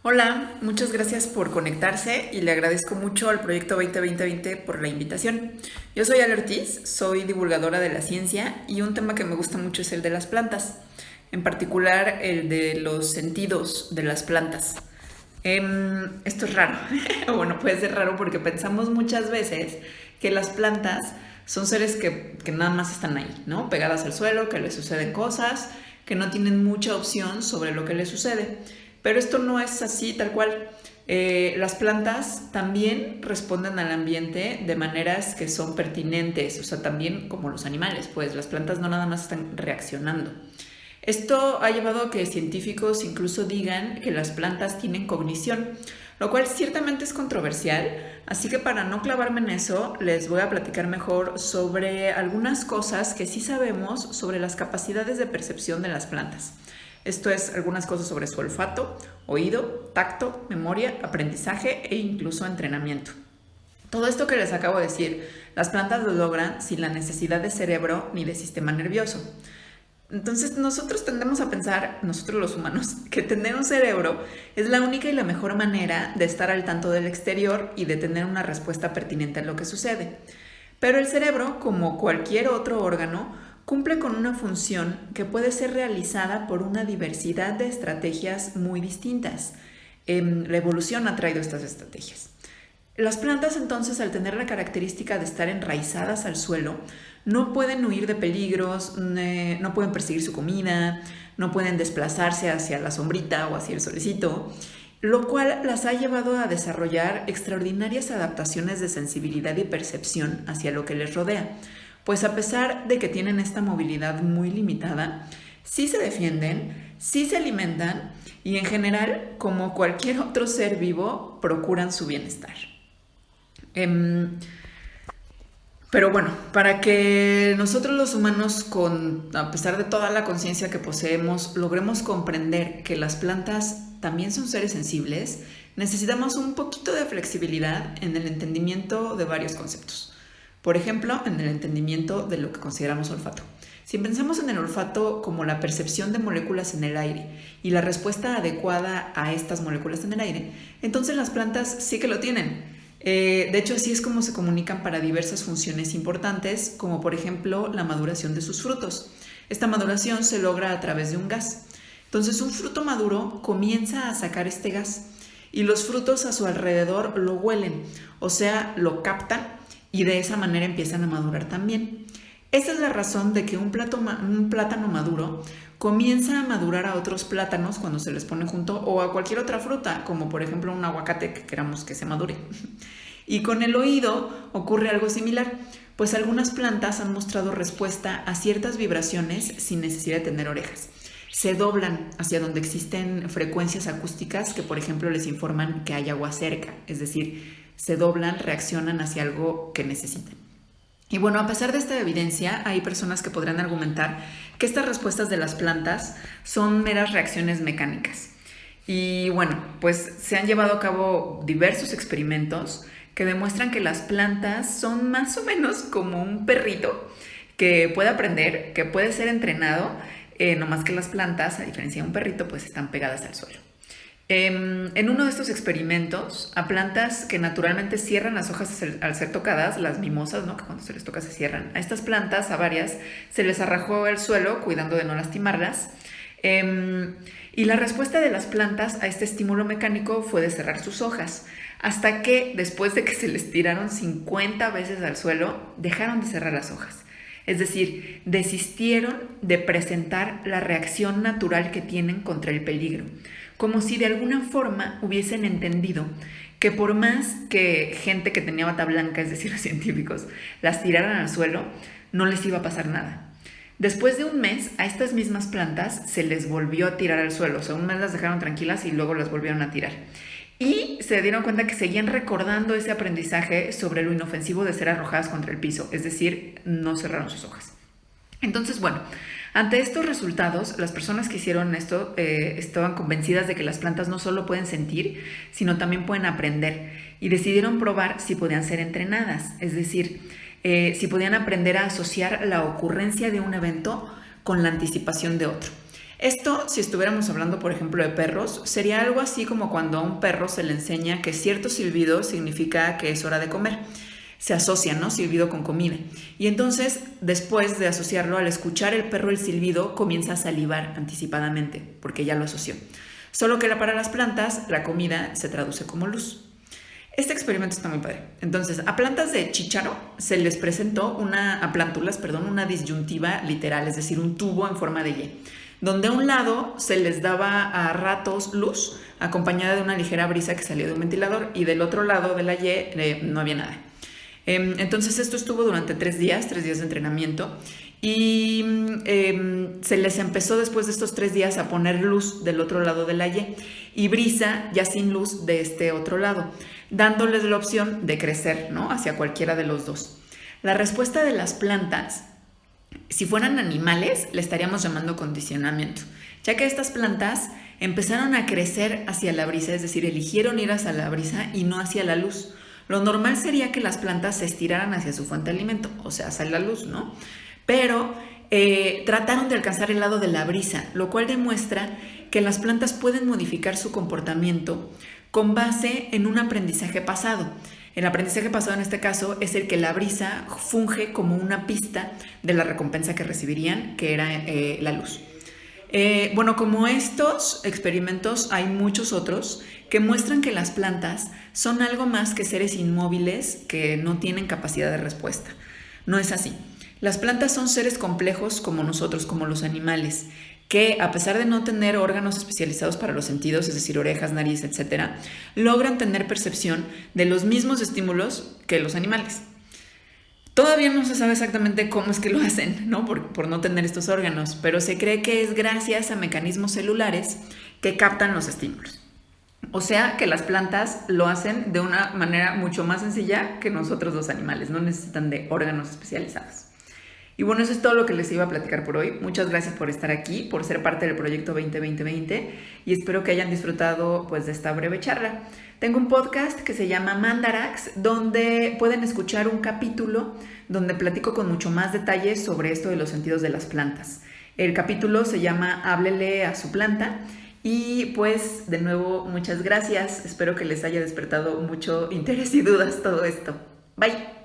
Hola, muchas gracias por conectarse y le agradezco mucho al Proyecto 2020 por la invitación. Yo soy Ale Ortiz, soy divulgadora de la ciencia y un tema que me gusta mucho es el de las plantas, en particular el de los sentidos de las plantas. Esto es raro, bueno, puede ser raro porque pensamos muchas veces que las plantas son seres que nada más están ahí, ¿no? Pegadas al suelo, que les suceden cosas, que no tienen mucha opción sobre lo que les sucede. Pero esto no es así tal cual. Las plantas también responden al ambiente de maneras que son pertinentes, o sea, también como los animales, pues las plantas no nada más están reaccionando. Esto ha llevado a que científicos incluso digan que las plantas tienen cognición, lo cual ciertamente es controversial, así que para no clavarme en eso, les voy a platicar mejor sobre algunas cosas que sí sabemos sobre las capacidades de percepción de las plantas. Esto es algunas cosas sobre su olfato, oído, tacto, memoria, aprendizaje e incluso entrenamiento. Todo esto que les acabo de decir, las plantas lo logran sin la necesidad de cerebro ni de sistema nervioso. Entonces nosotros tendemos a pensar, nosotros los humanos, que tener un cerebro es la única y la mejor manera de estar al tanto del exterior y de tener una respuesta pertinente a lo que sucede. Pero el cerebro, como cualquier otro órgano, cumple con una función que puede ser realizada por una diversidad de estrategias muy distintas. La evolución ha traído estas estrategias. Las plantas entonces, al tener la característica de estar enraizadas al suelo, no pueden huir de peligros, no pueden perseguir su comida, no pueden desplazarse hacia la sombrita o hacia el solecito, lo cual las ha llevado a desarrollar extraordinarias adaptaciones de sensibilidad y percepción hacia lo que les rodea. Pues a pesar de que tienen esta movilidad muy limitada, sí se defienden, sí se alimentan y en general, como cualquier otro ser vivo, procuran su bienestar. Pero bueno, para que nosotros los humanos, a pesar de toda la conciencia que poseemos, logremos comprender que las plantas también son seres sensibles, necesitamos un poquito de flexibilidad en el entendimiento de varios conceptos. Por ejemplo, en el entendimiento de lo que consideramos olfato. Si pensamos en el olfato como la percepción de moléculas en el aire y la respuesta adecuada a estas moléculas en el aire, entonces las plantas sí que lo tienen. De hecho, así es como se comunican para diversas funciones importantes, como por ejemplo la maduración de sus frutos. Esta maduración se logra a través de un gas. Entonces, un fruto maduro comienza a sacar este gas y los frutos a su alrededor lo huelen, o sea, lo captan y de esa manera empiezan a madurar también. Esa es la razón de que un plátano maduro comienza a madurar a otros plátanos cuando se les pone junto o a cualquier otra fruta, como por ejemplo un aguacate que queramos que se madure. Y con el oído ocurre algo similar, pues algunas plantas han mostrado respuesta a ciertas vibraciones sin necesidad de tener orejas. Se doblan hacia donde existen frecuencias acústicas que, por ejemplo, les informan que hay agua cerca, es decir, se doblan, reaccionan hacia algo que necesitan. Y bueno, a pesar de esta evidencia, hay personas que podrían argumentar que estas respuestas de las plantas son meras reacciones mecánicas. Y bueno, pues se han llevado a cabo diversos experimentos que demuestran que las plantas son más o menos como un perrito que puede aprender, que puede ser entrenado, no más que las plantas, a diferencia de un perrito, pues están pegadas al suelo. En uno de estos experimentos, a plantas que naturalmente cierran las hojas al ser tocadas, las mimosas, ¿no?, que cuando se les toca se cierran, a estas plantas, a varias, se les arrajó el suelo cuidando de no lastimarlas. Y la respuesta de las plantas a este estímulo mecánico fue de cerrar sus hojas, hasta que después de que se les tiraron 50 veces al suelo, dejaron de cerrar las hojas. Es decir, desistieron de presentar la reacción natural que tienen contra el peligro, como si de alguna forma hubiesen entendido que por más que gente que tenía bata blanca, es decir, los científicos, las tiraran al suelo, no les iba a pasar nada. Después de un mes, a estas mismas plantas se les volvió a tirar al suelo. O sea, un mes las dejaron tranquilas y luego las volvieron a tirar. Y se dieron cuenta que seguían recordando ese aprendizaje sobre lo inofensivo de ser arrojadas contra el piso, es decir, no cerraron sus hojas. Entonces, bueno, ante estos resultados, las personas que hicieron esto estaban convencidas de que las plantas no solo pueden sentir, sino también pueden aprender, y decidieron probar si podían ser entrenadas, es decir, si podían aprender a asociar la ocurrencia de un evento con la anticipación de otro. Esto, si estuviéramos hablando, por ejemplo, de perros, sería algo así como cuando a un perro se le enseña que cierto silbido significa que es hora de comer. Se asocia, ¿no? Silbido con comida. Y entonces, después de asociarlo, al escuchar el perro el silbido, comienza a salivar anticipadamente, porque ya lo asoció. Solo que para las plantas, la comida se traduce como luz. Este experimento está muy padre. Entonces, a plantas de chícharo se les presentó a plántulas, una disyuntiva literal, es decir, un tubo en forma de Y, donde a un lado se les daba a ratos luz, acompañada de una ligera brisa que salía de un ventilador, y del otro lado de la Y no había nada. Entonces esto estuvo durante 3 días de entrenamiento, y se les empezó después de estos 3 días a poner luz del otro lado de la y brisa ya sin luz de este otro lado, dándoles la opción de crecer, ¿no?, hacia cualquiera de los dos. La respuesta de las plantas, si fueran animales, le estaríamos llamando condicionamiento, ya que estas plantas empezaron a crecer hacia la brisa, es decir, eligieron ir hacia la brisa y no hacia la luz. Lo normal sería que las plantas se estiraran hacia su fuente de alimento, o sea, hacia la luz, ¿no? Pero trataron de alcanzar el lado de la brisa, lo cual demuestra que las plantas pueden modificar su comportamiento con base en un aprendizaje pasado. El aprendizaje pasado en este caso es el que la brisa funge como una pista de la recompensa que recibirían, que era la luz. Bueno, como estos experimentos hay muchos otros que muestran que las plantas son algo más que seres inmóviles que no tienen capacidad de respuesta. No es así. Las plantas son seres complejos como nosotros, como los animales, que a pesar de no tener órganos especializados para los sentidos, es decir, orejas, nariz, etc., logran tener percepción de los mismos estímulos que los animales. Todavía no se sabe exactamente cómo es que lo hacen, ¿no? Por no tener estos órganos, pero se cree que es gracias a mecanismos celulares que captan los estímulos. O sea que las plantas lo hacen de una manera mucho más sencilla que nosotros los animales, no necesitan de órganos especializados. Y bueno, eso es todo lo que les iba a platicar por hoy. Muchas gracias por estar aquí, por ser parte del proyecto 2020 y espero que hayan disfrutado pues de esta breve charla. Tengo un podcast que se llama Mandarax, donde pueden escuchar un capítulo donde platico con mucho más detalle sobre esto de los sentidos de las plantas. El capítulo se llama Háblele a su planta. Y pues de nuevo muchas gracias. Espero que les haya despertado mucho interés y dudas todo esto. Bye.